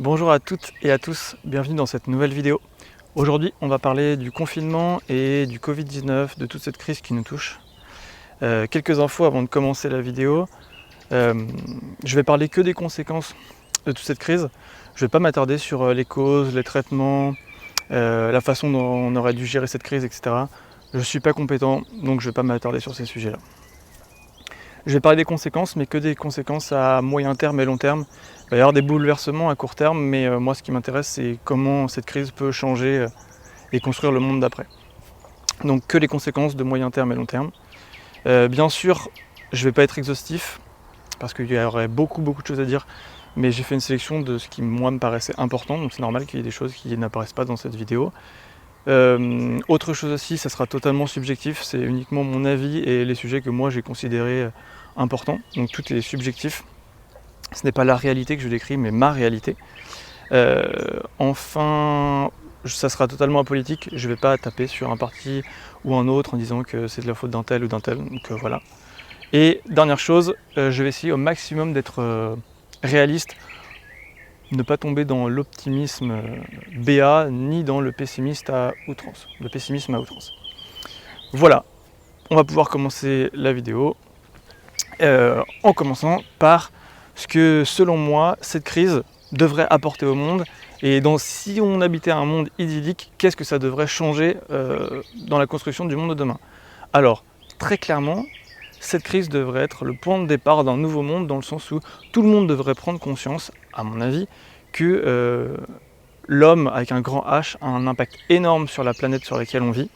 Bonjour à toutes et à tous, bienvenue dans cette nouvelle vidéo. Aujourd'hui, on va parler du confinement et du Covid-19, de toute cette crise qui nous touche. Quelques infos avant de commencer la vidéo. Je vais parler que des conséquences de toute cette crise. Je ne vais pas m'attarder sur les causes, les traitements, la façon dont on aurait dû gérer cette crise, etc. Je ne suis pas compétent, donc je ne vais pas m'attarder sur ces sujets-là. Je vais parler des conséquences, mais que des conséquences à moyen terme et long terme. Il va y avoir des bouleversements à court terme, mais moi ce qui m'intéresse c'est comment cette crise peut changer et construire le monde d'après. Donc que les conséquences de moyen terme et long terme. Bien sûr, je ne vais pas être exhaustif, parce qu'il y aurait beaucoup de choses à dire, mais j'ai fait une sélection de ce qui moi me paraissait important, donc c'est normal qu'il y ait des choses qui n'apparaissent pas dans cette vidéo. Autre chose aussi, ça sera totalement subjectif, c'est uniquement mon avis et les sujets que moi j'ai considérés importants, donc tout est subjectif. Ce n'est pas la réalité que je décris, mais ma réalité. Enfin, ça sera totalement apolitique, je ne vais pas taper sur un parti ou un autre en disant que c'est de la faute d'un tel ou d'un tel, donc voilà. Et dernière chose, je vais essayer au maximum d'être réaliste, ne pas tomber dans l'optimisme béat, ni dans le pessimisme à outrance. Voilà, on va pouvoir commencer la vidéo en commençant par ce que, selon moi, cette crise devrait apporter au monde. Et si on habitait un monde idyllique, qu'est-ce que ça devrait changer dans la construction du monde de demain? Alors, très clairement, cette crise devrait être le point de départ d'un nouveau monde, dans le sens où tout le monde devrait prendre conscience, à mon avis, que l'homme, avec un grand H, a un impact énorme sur la planète sur laquelle on vit.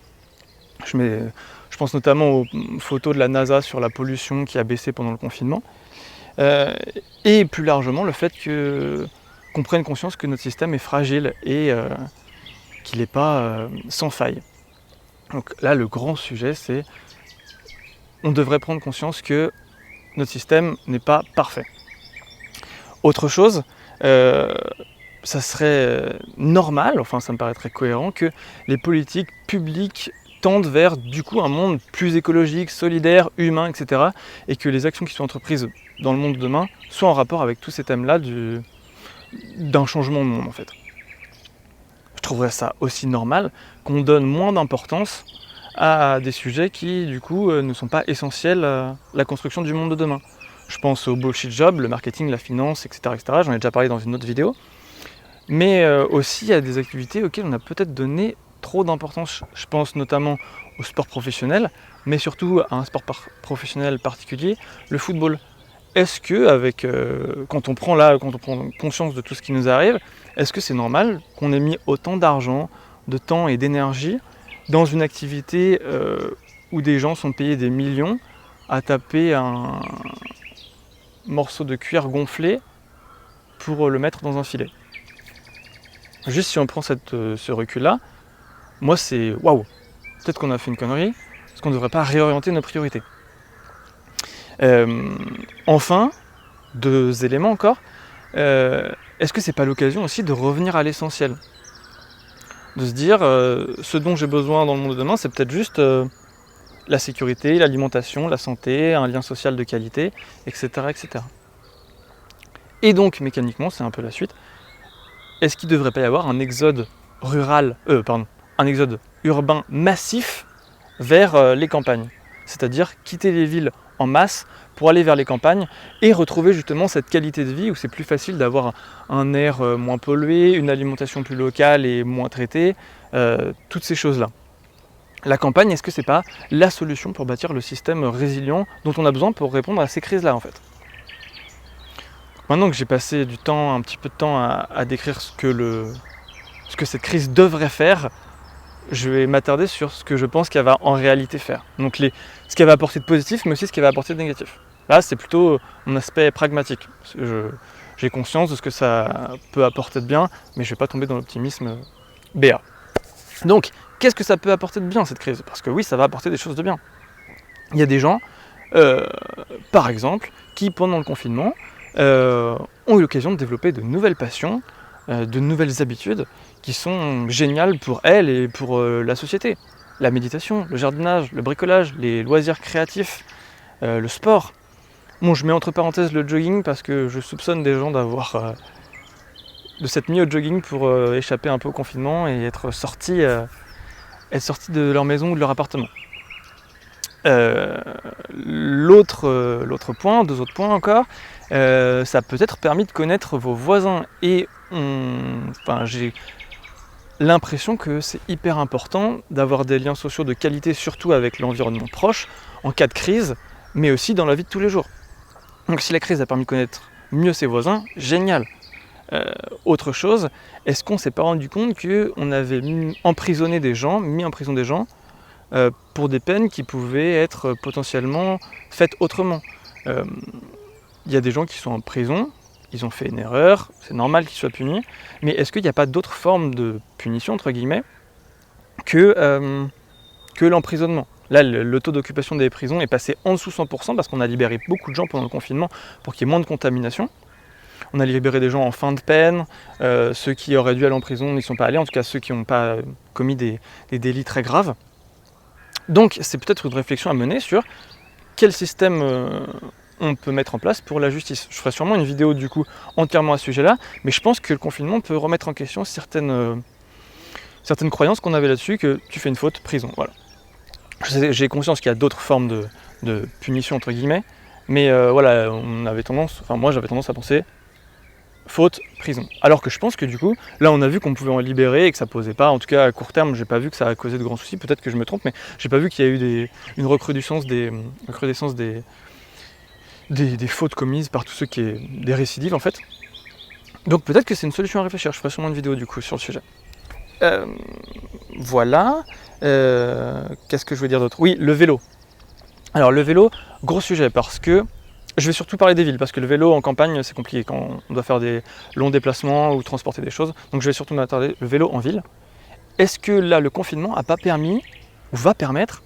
Je pense notamment aux photos de la NASA sur la pollution qui a baissé pendant le confinement. Et plus largement, le fait qu'on prenne conscience que notre système est fragile et qu'il n'est pas sans faille. Donc là, le grand sujet, c'est on devrait prendre conscience que notre système n'est pas parfait. Autre chose, ça serait normal, enfin ça me paraîtrait cohérent, que les politiques publiques tendent vers du coup un monde plus écologique, solidaire, humain, etc. Et que les actions qui sont entreprises dans le monde de demain soient en rapport avec tous ces thèmes-là d'un changement de monde en fait. Je trouverais ça aussi normal qu'on donne moins d'importance à des sujets qui du coup ne sont pas essentiels à la construction du monde de demain. Je pense au bullshit job, le marketing, la finance, etc. J'en ai déjà parlé dans une autre vidéo. Mais aussi à des activités auxquelles on a peut-être donné trop d'importance. Je pense notamment au sport professionnel, mais surtout à un sport professionnel particulier, le football. Est-ce que, quand on prend conscience de tout ce qui nous arrive, est-ce que c'est normal qu'on ait mis autant d'argent, de temps et d'énergie dans une activité où des gens sont payés des millions à taper un morceau de cuir gonflé pour le mettre dans un filet? Juste si on prend ce recul-là, moi c'est waouh, peut-être qu'on a fait une connerie, est-ce qu'on ne devrait pas réorienter nos priorités? Enfin, deux éléments encore, est-ce que c'est pas l'occasion aussi de revenir à l'essentiel? De se dire, ce dont j'ai besoin dans le monde de demain, c'est peut-être juste la sécurité, l'alimentation, la santé, un lien social de qualité, etc. etc. Et donc, mécaniquement, c'est un peu la suite, est-ce qu'il ne devrait pas y avoir un exode un exode urbain massif vers les campagnes? C'est-à-dire quitter les villes en masse pour aller vers les campagnes et retrouver justement cette qualité de vie où c'est plus facile d'avoir un air moins pollué, une alimentation plus locale et moins traitée, toutes ces choses-là. La campagne, est-ce que c'est pas la solution pour bâtir le système résilient dont on a besoin pour répondre à ces crises-là en fait? Maintenant que j'ai passé un petit peu de temps à décrire ce que cette crise devrait faire, je vais m'attarder sur ce que je pense qu'elle va en réalité faire. Donc ce qu'elle va apporter de positif, mais aussi ce qu'elle va apporter de négatif. Là, c'est plutôt mon aspect pragmatique. J'ai conscience de ce que ça peut apporter de bien, mais je ne vais pas tomber dans l'optimisme béat. Donc, qu'est-ce que ça peut apporter de bien cette crise? Parce que oui, ça va apporter des choses de bien. Il y a des gens, par exemple, qui pendant le confinement ont eu l'occasion de développer de nouvelles passions, de nouvelles habitudes qui sont géniales pour elles et pour la société. La méditation, le jardinage, le bricolage, les loisirs créatifs, le sport. Bon, je mets entre parenthèses le jogging parce que je soupçonne des gens d'avoir s'être mis au jogging pour échapper un peu au confinement et être sortis de leur maison ou de leur appartement. L'autre point, 2 autres points encore, ça a peut-être permis de connaître vos voisins et j'ai l'impression que c'est hyper important d'avoir des liens sociaux de qualité, surtout avec l'environnement proche, en cas de crise, mais aussi dans la vie de tous les jours. Donc si la crise a permis de connaître mieux ses voisins, génial. Autre chose, est-ce qu'on s'est pas rendu compte qu'on avait mis en prison des gens pour des peines qui pouvaient être potentiellement faites autrement. Il y a des gens qui sont en prison, ils ont fait une erreur, c'est normal qu'ils soient punis, mais est-ce qu'il n'y a pas d'autres formes de punition, entre guillemets, que l'emprisonnement ? Là, le taux d'occupation des prisons est passé en dessous 100% parce qu'on a libéré beaucoup de gens pendant le confinement pour qu'il y ait moins de contamination. On a libéré des gens en fin de peine, ceux qui auraient dû aller en prison n'y sont pas allés, en tout cas ceux qui n'ont pas commis des délits très graves. Donc c'est peut-être une réflexion à mener sur quel système on peut mettre en place pour la justice. Je ferai sûrement une vidéo du coup entièrement à ce sujet-là, mais je pense que le confinement peut remettre en question certaines croyances qu'on avait là-dessus, que tu fais une faute, prison, voilà. J'ai conscience qu'il y a d'autres formes de punition entre guillemets, mais voilà, moi j'avais tendance à penser faute, prison. Alors que je pense que du coup, là on a vu qu'on pouvait en libérer et que ça posait pas, en tout cas à court terme, j'ai pas vu que ça a causé de grands soucis, peut-être que je me trompe, mais j'ai pas vu qu'il y a eu une recrudescence des fautes commises par tous ceux des récidives en fait. Donc peut-être que c'est une solution à réfléchir, je ferai sûrement une vidéo du coup sur le sujet. Voilà, qu'est-ce que je veux dire d'autre ? Oui, le vélo. Alors le vélo, gros sujet parce que je vais surtout parler des villes, parce que le vélo en campagne, c'est compliqué quand on doit faire des longs déplacements ou transporter des choses. Donc je vais surtout m'attarder le vélo en ville. Est-ce que là, le confinement n'a pas permis, ou va permettre,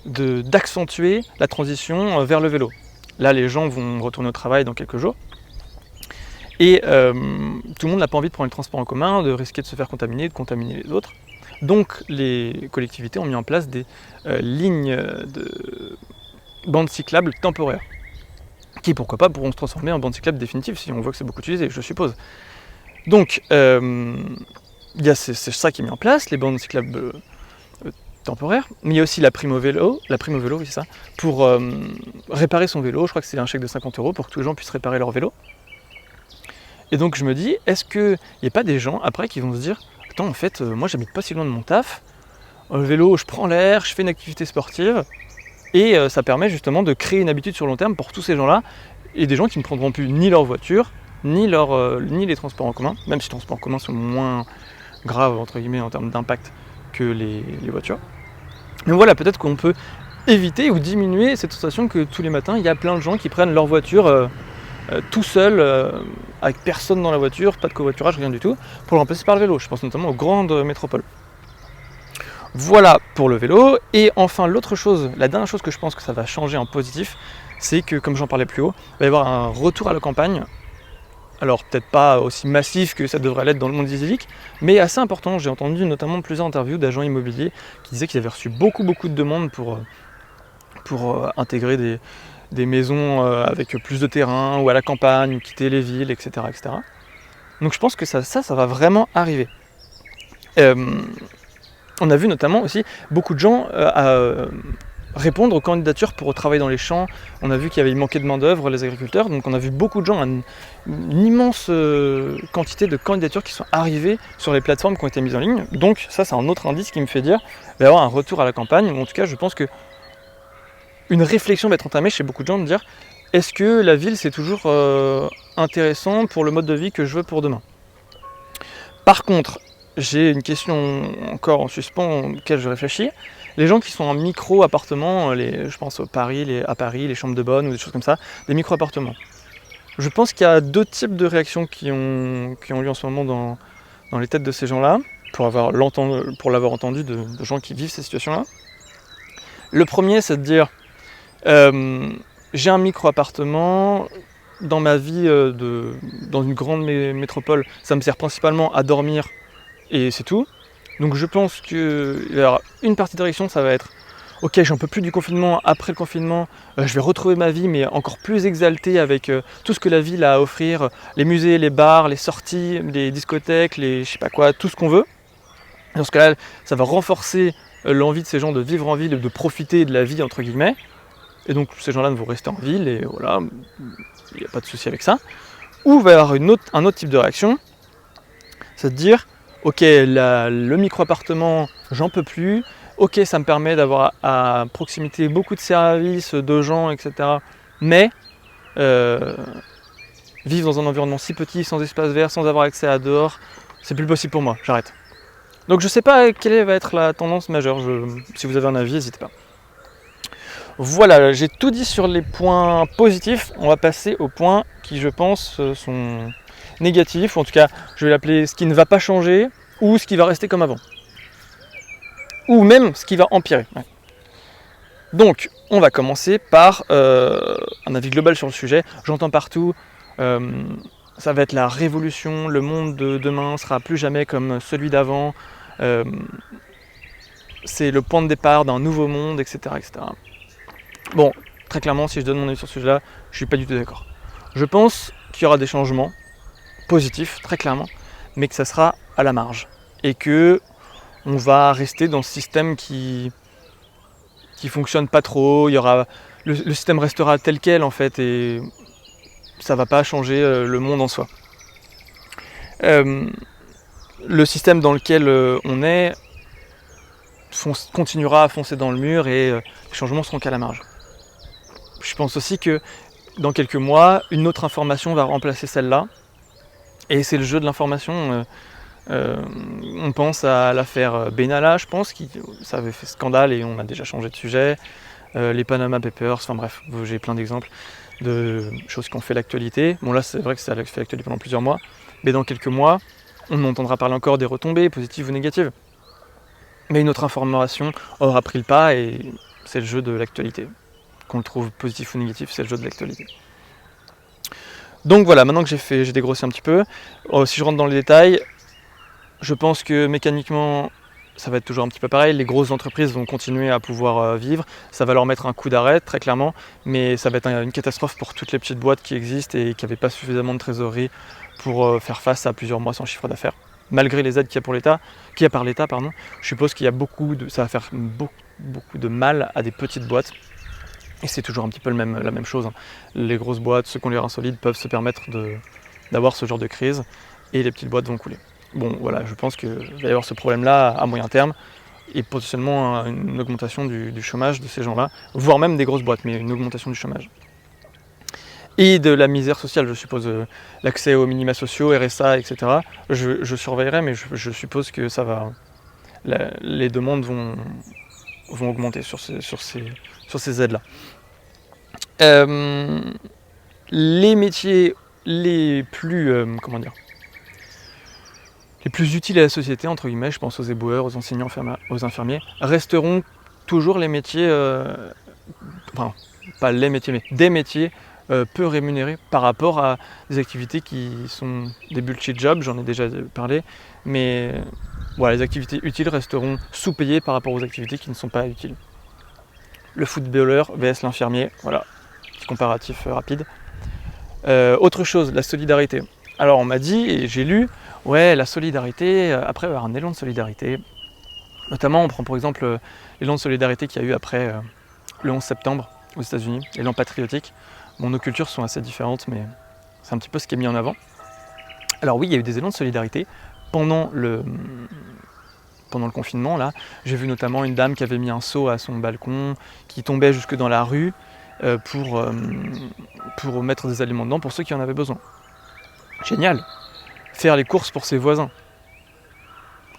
d'accentuer la transition vers le vélo ? Là, les gens vont retourner au travail dans quelques jours. Et tout le monde n'a pas envie de prendre le transport en commun, de risquer de se faire contaminer, de contaminer les autres. Donc les collectivités ont mis en place des lignes de bandes cyclables temporaires, qui pourquoi pas pourront se transformer en bande cyclable définitive si on voit que c'est beaucoup utilisé, je suppose. Donc c'est ça qui est mis en place, les bandes cyclables temporaires, mais il y a aussi la prime au vélo, oui c'est ça, pour réparer son vélo. Je crois que c'est un chèque de 50 € pour que tous les gens puissent réparer leur vélo. Et donc je me dis, est-ce qu'il n'y a pas des gens après qui vont se dire, attends en fait moi j'habite pas si loin de mon taf, le vélo je prends l'air, je fais une activité sportive, et ça permet justement de créer une habitude sur long terme pour tous ces gens-là, et des gens qui ne prendront plus ni leur voiture, ni les transports en commun, même si les transports en commun sont moins graves entre guillemets en termes d'impact que les voitures. Mais voilà, peut-être qu'on peut éviter ou diminuer cette sensation que tous les matins il y a plein de gens qui prennent leur voiture tout seul, avec personne dans la voiture, pas de covoiturage, rien du tout, pour le remplacer par le vélo. Je pense notamment aux grandes métropoles. Voilà pour le vélo. Et enfin la dernière chose que je pense que ça va changer en positif, c'est que, comme j'en parlais plus haut, il va y avoir un retour à la campagne. Alors peut-être pas aussi massif que ça devrait l'être dans le monde idyllique, mais assez important. J'ai entendu notamment plusieurs interviews d'agents immobiliers qui disaient qu'ils avaient reçu beaucoup de demandes pour intégrer des maisons avec plus de terrain, ou à la campagne, ou quitter les villes, etc. etc. Donc je pense que ça va vraiment arriver. On a vu notamment aussi beaucoup de gens répondre aux candidatures pour travailler dans les champs. On a vu qu'il y avait manqué de main d'œuvre, les agriculteurs, donc on a vu beaucoup de gens, une immense quantité de candidatures qui sont arrivées sur les plateformes qui ont été mises en ligne. Donc ça c'est un autre indice qui me fait dire qu'il va y avoir un retour à la campagne, ou en tout cas je pense que une réflexion va être entamée chez beaucoup de gens de dire, est-ce que la ville c'est toujours intéressant pour le mode de vie que je veux pour demain ? Par contre, j'ai une question encore en suspens auquel je réfléchis. Les gens qui sont en micro-appartements, je pense à Paris, les chambres de bonne ou des choses comme ça, des micro-appartements. Je pense qu'il y a 2 types de réactions qui ont lieu en ce moment dans les têtes de ces gens-là, pour l'avoir entendu de gens qui vivent ces situations-là. Le premier, c'est de dire, j'ai un micro-appartement, dans ma vie dans une grande métropole, ça me sert principalement à dormir, et c'est tout. Donc je pense qu'il y aura une partie de réaction, ça va être ok, j'en peux plus du confinement, après le confinement, je vais retrouver ma vie, mais encore plus exaltée avec tout ce que la ville a à offrir, les musées, les bars, les sorties, les discothèques, les je sais pas quoi, tout ce qu'on veut. Dans ce cas-là, ça va renforcer l'envie de ces gens de vivre en ville, de profiter de la vie, entre guillemets. Et donc ces gens-là vont rester en ville, et voilà, il n'y a pas de souci avec ça. Ou il va y avoir un autre type de réaction, c'est de dire, ok, le micro-appartement, j'en peux plus, ok, ça me permet d'avoir à proximité beaucoup de services, de gens, etc. Mais vivre dans un environnement si petit, sans espace vert, sans avoir accès à dehors, c'est plus possible pour moi, j'arrête. Donc je sais pas quelle va être la tendance majeure, si vous avez un avis, n'hésitez pas. Voilà, j'ai tout dit sur les points positifs, on va passer aux points qui je pense sont négatifs, ou en tout cas je vais l'appeler ce qui ne va pas changer, ou ce qui va rester comme avant. Ou même ce qui va empirer. Ouais. Donc on va commencer par un avis global sur le sujet. J'entends partout, ça va être la révolution, le monde de demain sera plus jamais comme celui d'avant, c'est le point de départ d'un nouveau monde, etc., etc. Bon, très clairement, si je donne mon avis sur ce sujet-là, je suis pas du tout d'accord. Je pense qu'il y aura des changements positifs, très clairement, mais que ça sera à la marge. Et que on va rester dans ce système qui fonctionne pas trop, le système restera tel quel en fait, et ça va pas changer le monde en soi. Le système dans lequel on est continuera à foncer dans le mur, et les changements seront qu'à la marge. Je pense aussi que dans quelques mois, une autre information va remplacer celle-là, et c'est le jeu de l'information. On pense à l'affaire Benalla, je pense, ça avait fait scandale et on a déjà changé de sujet. Les Panama Papers, enfin bref, j'ai plein d'exemples de choses qui ont fait l'actualité. Bon là c'est vrai que ça a fait l'actualité pendant plusieurs mois, mais dans quelques mois, on entendra parler encore des retombées, positives ou négatives. Mais une autre information aura pris le pas, et c'est le jeu de l'actualité. Qu'on le trouve positif ou négatif, c'est le jeu de l'actualité. Donc voilà, maintenant que j'ai dégrossi un petit peu, si je rentre dans les détails, je pense que mécaniquement, ça va être toujours un petit peu pareil. Les grosses entreprises vont continuer à pouvoir vivre. Ça va leur mettre un coup d'arrêt, très clairement. Mais ça va être une catastrophe pour toutes les petites boîtes qui existent et qui n'avaient pas suffisamment de trésorerie pour faire face à plusieurs mois sans chiffre d'affaires. Malgré les aides qu'il y a par l'État, je suppose qu'il y a ça va faire beaucoup de mal à des petites boîtes. Et c'est toujours un petit peu la même chose. Les grosses boîtes, ceux qui ont les reins solides, peuvent se permettre d'avoir ce genre de crise. Et les petites boîtes vont couler. Bon, voilà, je pense qu'il va y avoir ce problème-là à moyen terme, et potentiellement une augmentation du chômage de ces gens-là, voire même des grosses boîtes, mais une augmentation du chômage. Et de la misère sociale, je suppose, l'accès aux minima sociaux, RSA, etc. Je surveillerai, mais je suppose que ça va. Les demandes vont augmenter sur ces aides-là. Les métiers les plus les plus utiles à la société, entre guillemets, je pense aux éboueurs, aux enseignants, aux infirmiers, resteront toujours les métiers, enfin, pas les métiers, mais des métiers peu rémunérés par rapport à des activités qui sont des bullshit jobs, j'en ai déjà parlé, mais voilà, les activités utiles resteront sous-payées par rapport aux activités qui ne sont pas utiles. Le footballeur vs l'infirmier, voilà, petit comparatif rapide. Autre chose, la solidarité. Alors on m'a dit, et j'ai lu, ouais, la solidarité, après il va y avoir un élan de solidarité. Notamment, on prend pour exemple l'élan de solidarité qu'il y a eu après le 11 septembre aux États-Unis, l'élan patriotique. Bon, nos cultures sont assez différentes, mais c'est un petit peu ce qui est mis en avant. Alors oui, il y a eu des élans de solidarité pendant le confinement, là. J'ai vu notamment une dame qui avait mis un seau à son balcon, qui tombait jusque dans la rue pour mettre des aliments dedans pour ceux qui en avaient besoin. Génial. Faire les courses pour ses voisins.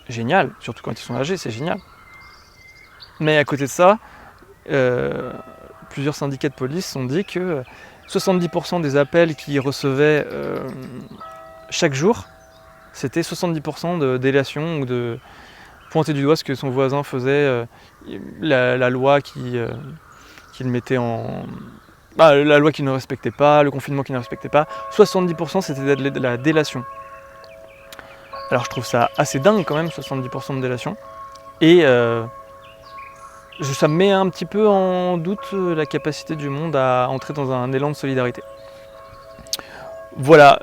Génial, surtout quand ils sont âgés, c'est génial. Mais à côté de ça, plusieurs syndicats de police ont dit que 70% des appels qu'ils recevaient chaque jour, c'était 70% de délation ou de pointer du doigt ce que son voisin faisait, la loi qui le mettait en... la loi qu'il ne respectait pas, le confinement qu'il ne respectait pas. 70% c'était de la délation. Alors je trouve ça assez dingue quand même, 70% de délation. Et ça me met un petit peu en doute la capacité du monde à entrer dans un élan de solidarité. Voilà,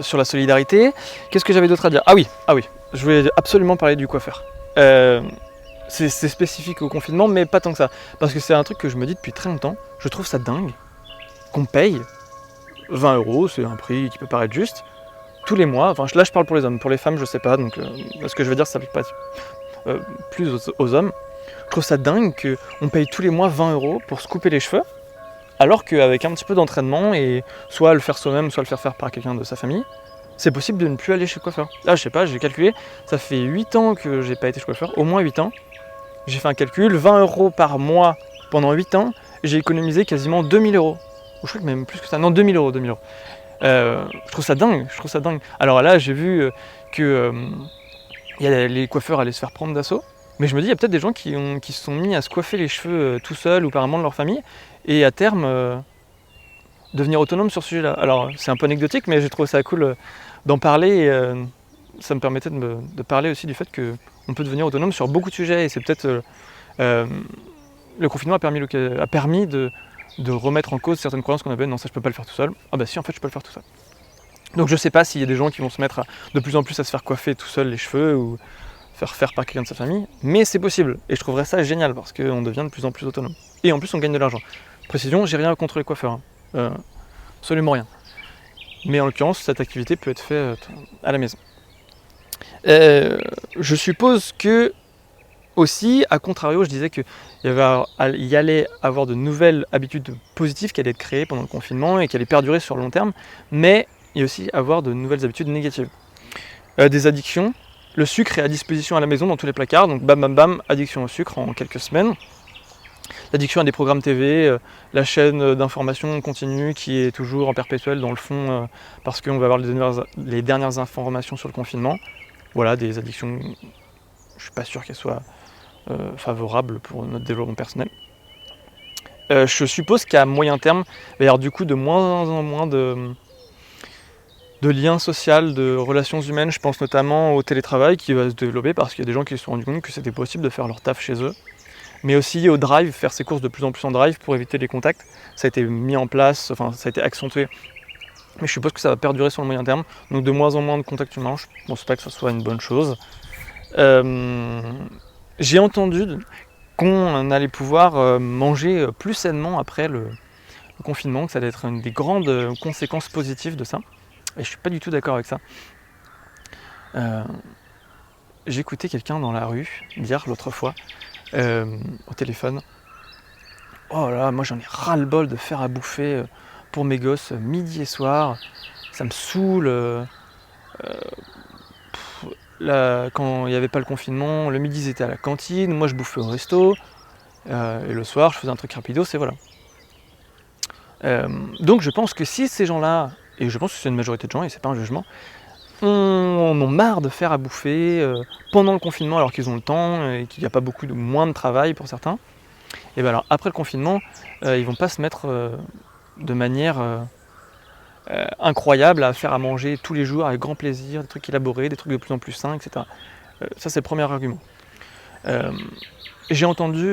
sur la solidarité. Qu'est-ce que j'avais d'autre à dire? Ah oui, je voulais absolument parler du coiffeur. C'est spécifique au confinement, mais pas tant que ça. Parce que c'est un truc que je me dis depuis très longtemps. Je trouve ça dingue qu'on paye 20 €, c'est un prix qui peut paraître juste, tous les mois. Enfin, là je parle pour les hommes, pour les femmes je sais pas, donc ce que je veux dire ça s'applique pas plus aux hommes. Je trouve ça dingue qu'on paye tous les mois 20 € pour se couper les cheveux, alors qu'avec un petit peu d'entraînement, et soit le faire soi-même, soit le faire faire par quelqu'un de sa famille, c'est possible de ne plus aller chez le coiffeur. Là je sais pas, j'ai calculé, ça fait 8 ans que j'ai pas été chez le coiffeur, au moins 8 ans. J'ai fait un calcul, 20 € par mois pendant 8 ans, j'ai économisé quasiment 2000 €. Ou je crois que même plus que ça, non 2000 €, 2000 €. Je trouve ça dingue, Alors là j'ai vu que les coiffeurs allaient se faire prendre d'assaut, mais je me dis il y a peut-être des gens qui se sont mis à se coiffer les cheveux tout seuls ou par un membre de leur famille, et à terme devenir autonome sur ce sujet-là. Alors c'est un peu anecdotique, mais j'ai trouvé ça cool d'en parler, et ça me permettait de parler aussi du fait qu'on peut devenir autonome sur beaucoup de sujets, et c'est peut-être le confinement a permis de remettre en cause certaines croyances qu'on avait. Non, ça je peux pas le faire tout seul. Ah bah si, en fait je peux le faire tout seul. Donc je sais pas s'il y a des gens qui vont se mettre de plus en plus à se faire coiffer tout seul les cheveux ou faire par quelqu'un de sa famille, mais c'est possible, et je trouverais ça génial parce qu'on devient de plus en plus autonome. Et en plus on gagne de l'argent. Précision, j'ai rien contre les coiffeurs, absolument rien. Mais en l'occurrence, cette activité peut être faite à la maison. Je suppose que aussi, à contrario, je disais qu'il y allait avoir de nouvelles habitudes positives qui allaient être créées pendant le confinement et qui allaient perdurer sur le long terme, mais il y a aussi avoir de nouvelles habitudes négatives. Des addictions. Le sucre est à disposition à la maison dans tous les placards, donc bam bam bam, addiction au sucre en quelques semaines. L'addiction à des programmes TV, la chaîne d'information continue qui est toujours en perpétuel dans le fond parce qu'on va avoir les dernières informations sur le confinement. Voilà, des addictions, je ne suis pas sûr qu'elles soient favorables pour notre développement personnel. Je suppose qu'à moyen terme, il va y avoir du coup de moins en moins de liens sociaux, de relations humaines. Je pense notamment au télétravail qui va se développer parce qu'il y a des gens qui se sont rendus compte que c'était possible de faire leur taf chez eux. Mais aussi au drive, faire ses courses de plus en plus en drive pour éviter les contacts. Ça a été mis en place, enfin ça a été accentué. Mais je suppose que ça va perdurer sur le moyen terme. Donc de moins en moins de contacts humains, je ne pense pas que ce soit une bonne chose. J'ai entendu qu'on allait pouvoir manger plus sainement après le confinement, que ça allait être une des grandes conséquences positives de ça. Et je suis pas du tout d'accord avec ça. J'ai écouté quelqu'un dans la rue dire l'autre fois, au téléphone, oh là, moi j'en ai ras-le-bol de faire à bouffer pour mes gosses midi et soir, ça me saoule. Quand il n'y avait pas le confinement, le midi ils étaient à la cantine, moi je bouffais au resto, et le soir je faisais un truc rapido, c'est voilà. Donc je pense que si ces gens-là, et je pense que c'est une majorité de gens, et c'est pas un jugement, en ont marre de faire à bouffer pendant le confinement alors qu'ils ont le temps et qu'il n'y a pas moins de travail pour certains, et bien alors après le confinement, ils vont pas se mettre de manière incroyable à faire à manger tous les jours avec grand plaisir, des trucs élaborés, des trucs de plus en plus sains, etc. Ça c'est le premier argument. J'ai entendu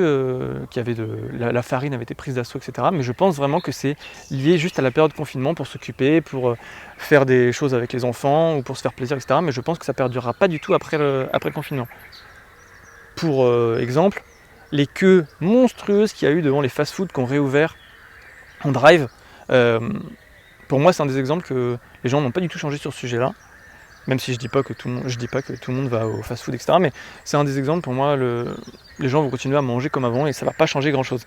qu'il y avait la farine avait été prise d'assaut, etc. Mais je pense vraiment que c'est lié juste à la période de confinement pour s'occuper, pour faire des choses avec les enfants ou pour se faire plaisir, etc. Mais je pense que ça ne perdurera pas du tout après le confinement. Pour exemple, les queues monstrueuses qu'il y a eu devant les fast-foods qui ont réouvert en drive, pour moi c'est un des exemples que les gens n'ont pas du tout changé sur ce sujet-là. Même si je dis pas que tout le monde va au fast-food, etc. Mais c'est un des exemples, pour moi, les gens vont continuer à manger comme avant et ça va pas changer grand-chose.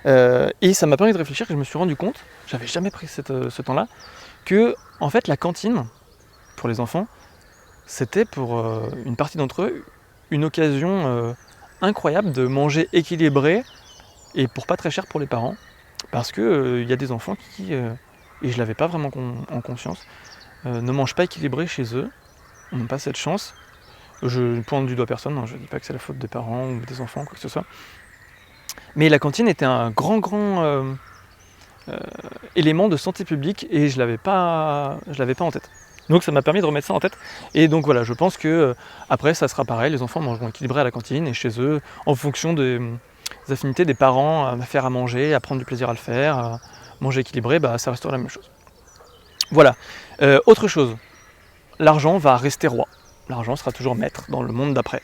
Et ça m'a permis de réfléchir, que je me suis rendu compte, j'avais jamais pris ce temps-là, que en fait la cantine, pour les enfants, c'était pour une partie d'entre eux une occasion incroyable de manger équilibré et pour pas très cher pour les parents. Parce que y a des enfants qui, et je l'avais pas vraiment en conscience, ne mangent pas équilibré chez eux, on n'a pas cette chance. Je ne pointe du doigt personne, hein, je ne dis pas que c'est la faute des parents ou des enfants, quoi que ce soit. Mais la cantine était un grand élément de santé publique et je l'avais pas en tête. Donc ça m'a permis de remettre ça en tête. Et donc voilà, je pense que après ça sera pareil, les enfants mangeront équilibré à la cantine et chez eux, en fonction des affinités des parents à faire à manger, à prendre du plaisir à le faire, à manger équilibré, bah, ça restera la même chose. Voilà. Autre chose, l'argent va rester roi. L'argent sera toujours maître dans le monde d'après.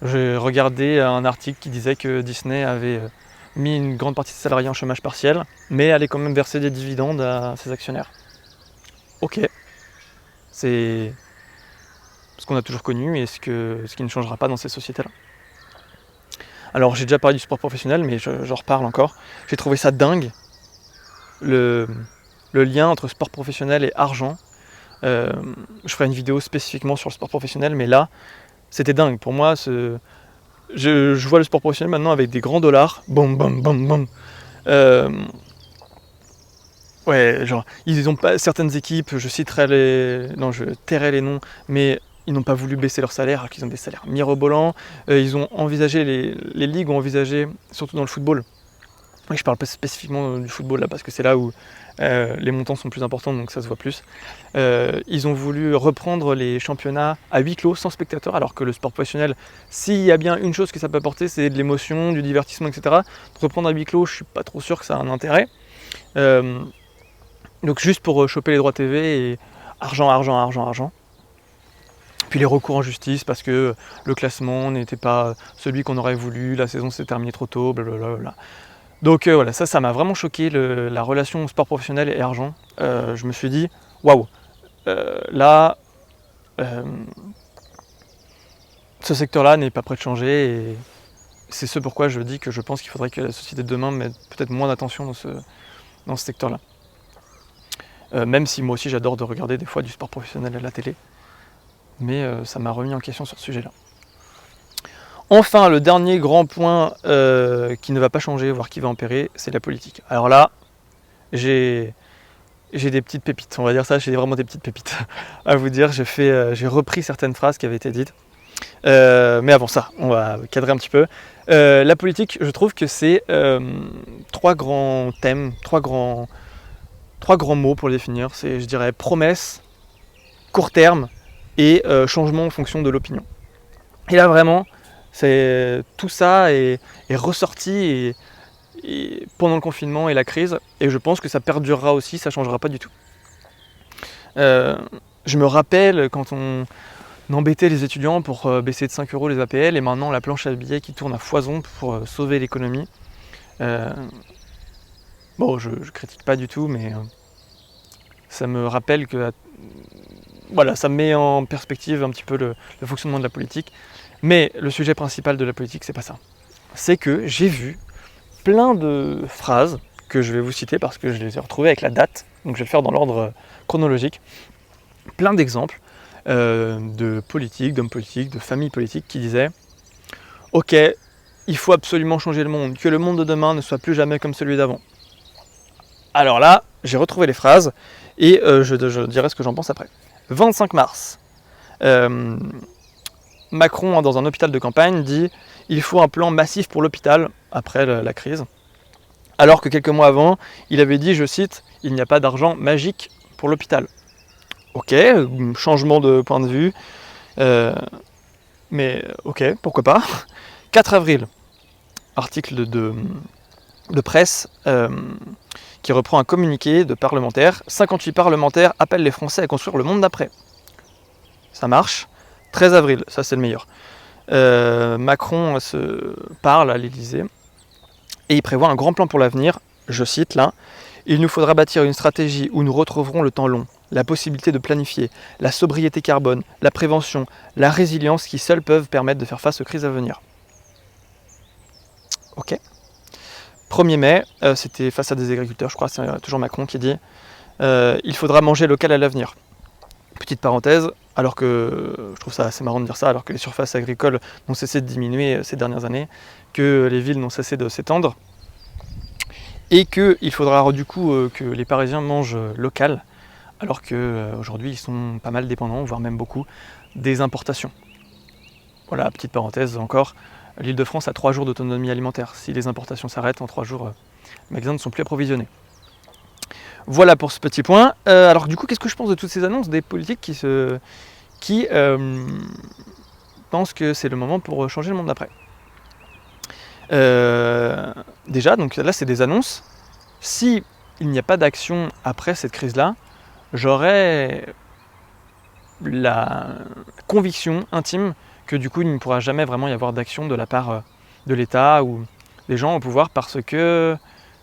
J'ai regardé un article qui disait que Disney avait mis une grande partie de ses salariés en chômage partiel, mais allait quand même verser des dividendes à ses actionnaires. Ok, c'est ce qu'on a toujours connu et ce qui ne changera pas dans ces sociétés-là. Alors j'ai déjà parlé du sport professionnel, mais j'en reparle encore. J'ai trouvé ça dingue, le lien entre sport professionnel et argent. Je ferai une vidéo spécifiquement sur le sport professionnel, mais là, c'était dingue. Pour moi, je vois le sport professionnel maintenant avec des grands dollars. Bam, bam, bam, bam. Ouais, genre, ils ont pas certaines équipes, je tairai les noms, mais ils n'ont pas voulu baisser leur salaire alors qu'ils ont des salaires mirobolants. Ils ont envisagé, les ligues ont envisagé, surtout dans le football. Et je parle pas spécifiquement du football là parce que c'est là où les montants sont plus importants, donc ça se voit plus. Ils ont voulu reprendre les championnats à huis clos sans spectateurs, alors que le sport professionnel, s'il y a bien une chose que ça peut apporter, c'est de l'émotion, du divertissement, etc. Reprendre à huis clos, je suis pas trop sûr que ça a un intérêt. Donc juste pour choper les droits TV et argent. Puis les recours en justice parce que le classement n'était pas celui qu'on aurait voulu, la saison s'est terminée trop tôt, blablabla. Donc voilà, ça m'a vraiment choqué, la relation sport professionnel et argent. Je me suis dit, waouh, là, ce secteur-là n'est pas prêt de changer et c'est ce pourquoi je dis que je pense qu'il faudrait que la société de demain mette peut-être moins d'attention dans ce secteur-là. Même si moi aussi j'adore de regarder des fois du sport professionnel à la télé. Mais ça m'a remis en question sur ce sujet-là. Enfin, le dernier grand point qui ne va pas changer, voire qui va empirer, c'est la politique. Alors là, j'ai des petites pépites, on va dire ça, j'ai vraiment des petites pépites à vous dire. J'ai repris certaines phrases qui avaient été dites. Mais avant ça, on va cadrer un petit peu. La politique, je trouve que c'est trois grands thèmes, trois grands mots pour le définir. C'est, je dirais, promesse, court terme et changement en fonction de l'opinion. Et là vraiment, tout ça est ressorti et pendant le confinement et la crise, et je pense que ça perdurera aussi, ça ne changera pas du tout. Je me rappelle quand on embêtait les étudiants pour baisser de 5 € les APL, et maintenant la planche à billets qui tourne à foison pour sauver l'économie. Bon, je critique pas du tout, mais ça me rappelle que voilà, ça met en perspective un petit peu le fonctionnement de la politique. Mais le sujet principal de la politique, c'est pas ça. C'est que j'ai vu plein de phrases que je vais vous citer parce que je les ai retrouvées avec la date, donc je vais le faire dans l'ordre chronologique. Plein d'exemples de politiques, d'hommes politiques, de familles politiques qui disaient « Ok, il faut absolument changer le monde, que le monde de demain ne soit plus jamais comme celui d'avant. » Alors là, j'ai retrouvé les phrases et je dirai ce que j'en pense après. 25 mars, Macron, dans un hôpital de campagne, dit « Il faut un plan massif pour l'hôpital » après la crise. Alors que quelques mois avant, il avait dit, je cite, « Il n'y a pas d'argent magique pour l'hôpital ». Ok, changement de point de vue, mais ok, pourquoi pas. 4 avril, article de presse qui reprend un communiqué de parlementaires. 58 parlementaires appellent les Français à construire le monde d'après. Ça marche. 13 avril, ça c'est le meilleur. Macron se parle à l'Élysée et il prévoit un grand plan pour l'avenir. Je cite là, « Il nous faudra bâtir une stratégie où nous retrouverons le temps long, la possibilité de planifier, la sobriété carbone, la prévention, la résilience qui seules peuvent permettre de faire face aux crises à venir. » Ok. 1er mai, c'était face à des agriculteurs, je crois, c'est toujours Macron qui dit « Il faudra manger local à l'avenir ». Petite parenthèse, alors que je trouve ça assez marrant de dire ça, alors que les surfaces agricoles n'ont cessé de diminuer ces dernières années, que les villes n'ont cessé de s'étendre, et qu'il faudra du coup que les Parisiens mangent local, alors qu'aujourd'hui ils sont pas mal dépendants, voire même beaucoup, des importations. Voilà, petite parenthèse encore, l'Île-de-France a 3 jours d'autonomie alimentaire. Si les importations s'arrêtent, en 3 jours, les magasins ne sont plus approvisionnés. Voilà pour ce petit point. Alors du coup, qu'est-ce que je pense de toutes ces annonces des politiques qui pensent que c'est le moment pour changer le monde d'après? Déjà, donc là, c'est des annonces. Si il n'y a pas d'action après cette crise-là, j'aurais la conviction intime que du coup, il ne pourra jamais vraiment y avoir d'action de la part de l'État ou des gens au pouvoir, parce que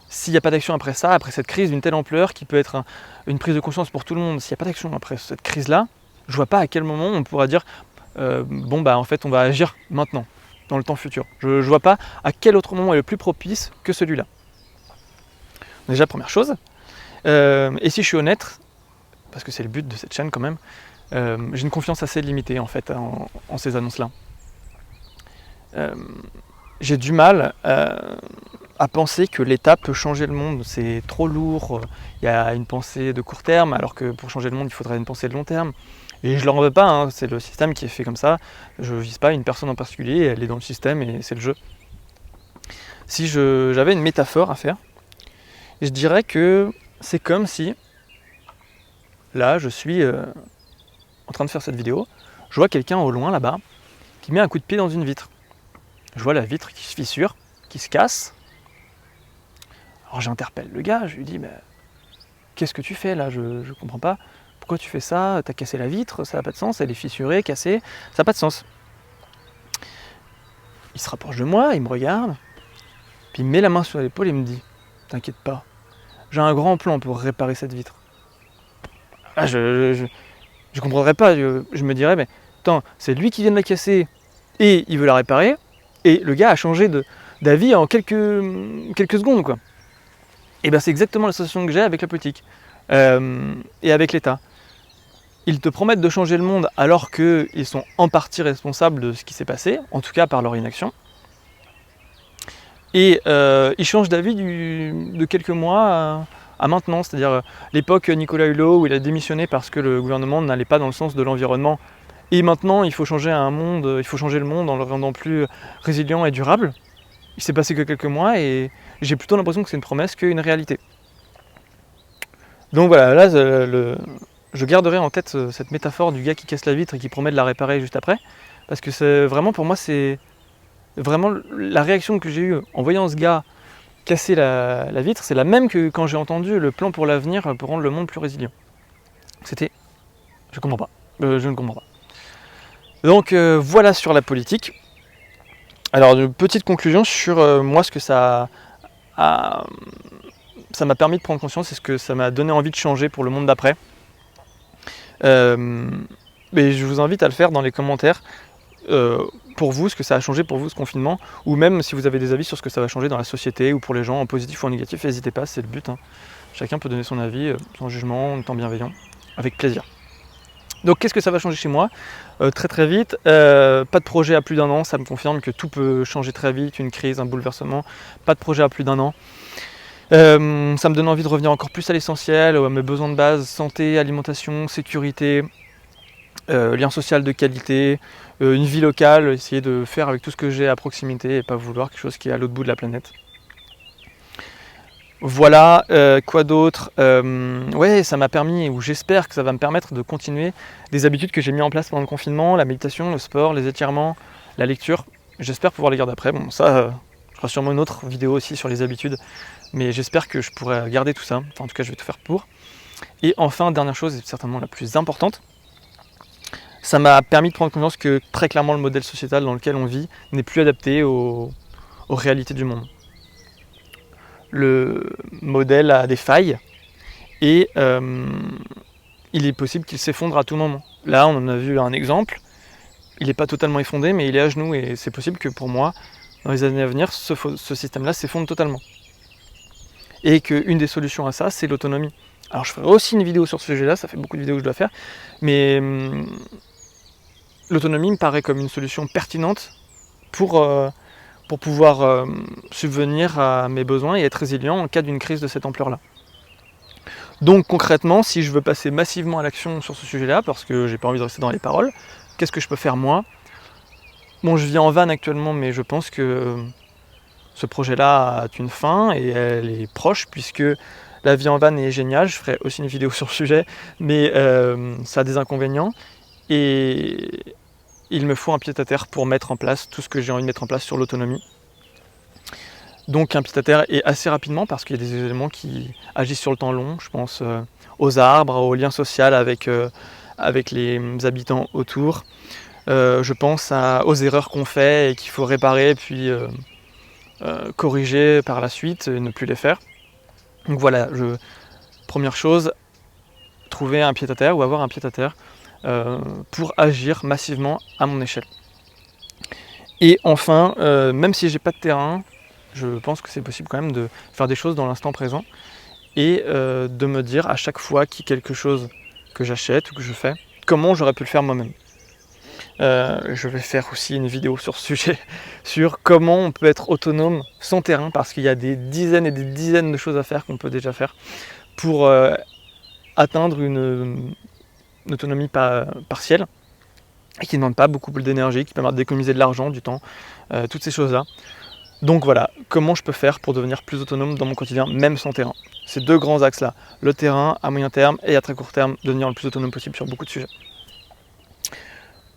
s'il n'y a pas d'action après ça, après cette crise d'une telle ampleur qui peut être une prise de conscience pour tout le monde, s'il n'y a pas d'action après cette crise-là, je vois pas à quel moment on pourra dire bon bah en fait on va agir maintenant, dans le temps futur. Je vois pas à quel autre moment est le plus propice que celui-là. Déjà première chose. Et si je suis honnête, parce que c'est le but de cette chaîne quand même, j'ai une confiance assez limitée en fait en ces annonces-là. J'ai du mal à penser que l'État peut changer le monde. C'est trop lourd, il y a une pensée de court terme, alors que pour changer le monde, il faudrait une pensée de long terme. Et je leur en veux pas, hein, c'est le système qui est fait comme ça. Je ne vise pas une personne en particulier, elle est dans le système et c'est le jeu. Si j'avais une métaphore à faire, je dirais que c'est comme si, là, je suis en train de faire cette vidéo, je vois quelqu'un au loin là-bas qui met un coup de pied dans une vitre. Je vois la vitre qui se fissure, qui se casse. Alors j'interpelle le gars, je lui dis mais qu'est-ce que tu fais là, je comprends pas. Pourquoi tu fais ça? T'as cassé la vitre, ça n'a pas de sens, elle est fissurée, cassée, ça n'a pas de sens. Il se rapproche de moi, il me regarde, puis il me met la main sur l'épaule et me dit t'inquiète pas, j'ai un grand plan pour réparer cette vitre. Là je comprendrais pas, je me dirais mais attends, c'est lui qui vient de la casser et il veut la réparer, et le gars a changé d'avis en quelques secondes quoi. Et bien c'est exactement la sensation que j'ai avec la politique et avec l'État. Ils te promettent de changer le monde alors qu'ils sont en partie responsables de ce qui s'est passé, en tout cas par leur inaction. Et ils changent d'avis de quelques mois à maintenant, c'est-à-dire l'époque Nicolas Hulot où il a démissionné parce que le gouvernement n'allait pas dans le sens de l'environnement. Et maintenant il faut changer le monde en le rendant plus résilient et durable. Il s'est passé que quelques mois et j'ai plutôt l'impression que c'est une promesse qu'une réalité. Donc voilà, là je garderai en tête cette métaphore du gars qui casse la vitre et qui promet de la réparer juste après, parce que c'est vraiment, pour moi, c'est vraiment la réaction que j'ai eue en voyant ce gars casser la vitre, c'est la même que quand j'ai entendu le plan pour l'avenir pour rendre le monde plus résilient. C'était... je comprends pas. Je ne comprends pas. Donc voilà sur la politique. Alors une petite conclusion sur moi, ce que ça m'a permis de prendre conscience et ce que ça m'a donné envie de changer pour le monde d'après. Mais je vous invite à le faire dans les commentaires pour vous, ce que ça a changé pour vous ce confinement, ou même si vous avez des avis sur ce que ça va changer dans la société ou pour les gens en positif ou en négatif, n'hésitez pas, c'est le but. Hein. Chacun peut donner son avis sans jugement, en étant bienveillant, avec plaisir. Donc qu'est-ce que ça va changer chez moi? Très très vite, pas de projet à plus d'un an, ça me confirme que tout peut changer très vite, une crise, un bouleversement, pas de projet à plus d'un an. Ça me donne envie de revenir encore plus à l'essentiel, à mes besoins de base, santé, alimentation, sécurité, lien social de qualité, une vie locale, essayer de faire avec tout ce que j'ai à proximité et pas vouloir quelque chose qui est à l'autre bout de la planète. Voilà, quoi d'autre? Ouais, ça m'a permis, ou j'espère que ça va me permettre de continuer des habitudes que j'ai mis en place pendant le confinement, la méditation, le sport, les étirements, la lecture. J'espère pouvoir les garder après. Bon, ça, je ferai sûrement une autre vidéo aussi sur les habitudes, mais j'espère que je pourrai garder tout ça. Enfin, en tout cas, je vais tout faire pour. Et enfin, dernière chose, et certainement la plus importante, ça m'a permis de prendre conscience que très clairement le modèle sociétal dans lequel on vit n'est plus adapté aux réalités du monde. Le modèle a des failles et il est possible qu'il s'effondre à tout moment. Là, on en a vu un exemple, il n'est pas totalement effondré, mais il est à genoux et c'est possible que pour moi, dans les années à venir, ce système-là s'effondre totalement. Et qu'une des solutions à ça, c'est l'autonomie. Alors je ferai aussi une vidéo sur ce sujet-là, ça fait beaucoup de vidéos que je dois faire, mais l'autonomie me paraît comme une solution pertinente pour pouvoir subvenir à mes besoins et être résilient en cas d'une crise de cette ampleur-là. Donc concrètement, si je veux passer massivement à l'action sur ce sujet-là, parce que j'ai pas envie de rester dans les paroles, qu'est-ce que je peux faire moi? Bon, je vis en van actuellement, mais je pense que ce projet-là a une fin et elle est proche, puisque La vie en van est géniale, je ferai aussi une vidéo sur le sujet, mais ça a des inconvénients. Et il me faut un pied-à-terre pour mettre en place tout ce que j'ai envie de mettre en place sur l'autonomie. Donc un pied-à-terre et assez rapidement parce qu'il y a des éléments qui agissent sur le temps long. Je pense aux arbres, au lien social avec les habitants autour. Je pense aux erreurs qu'on fait et qu'il faut réparer puis corriger par la suite et ne plus les faire. Donc voilà, première chose, trouver un pied-à-terre ou avoir un pied-à-terre pour agir massivement à mon échelle. Et enfin, même si j'ai pas de terrain, je pense que c'est possible quand même de faire des choses dans l'instant présent et de me dire à chaque fois qu'il y a quelque chose que j'achète ou que je fais, comment j'aurais pu le faire moi-même. Je vais faire aussi une vidéo sur ce sujet, sur comment on peut être autonome sans terrain, parce qu'il y a des dizaines et des dizaines de choses à faire qu'on peut déjà faire pour atteindre une autonomie partielle et qui ne demande pas beaucoup d'énergie, qui permet d'économiser de l'argent, du temps, toutes ces choses-là. Donc voilà, comment je peux faire pour devenir plus autonome dans mon quotidien, même sans terrain. Ces deux grands axes-là, le terrain à moyen terme et à très court terme, devenir le plus autonome possible sur beaucoup de sujets.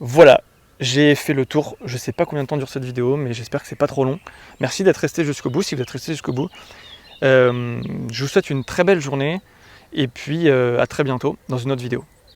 Voilà, j'ai fait le tour. Je ne sais pas combien de temps dure cette vidéo, mais j'espère que c'est pas trop long. Merci d'être resté jusqu'au bout, si vous êtes resté jusqu'au bout. Je vous souhaite une très belle journée, et puis à très bientôt dans une autre vidéo.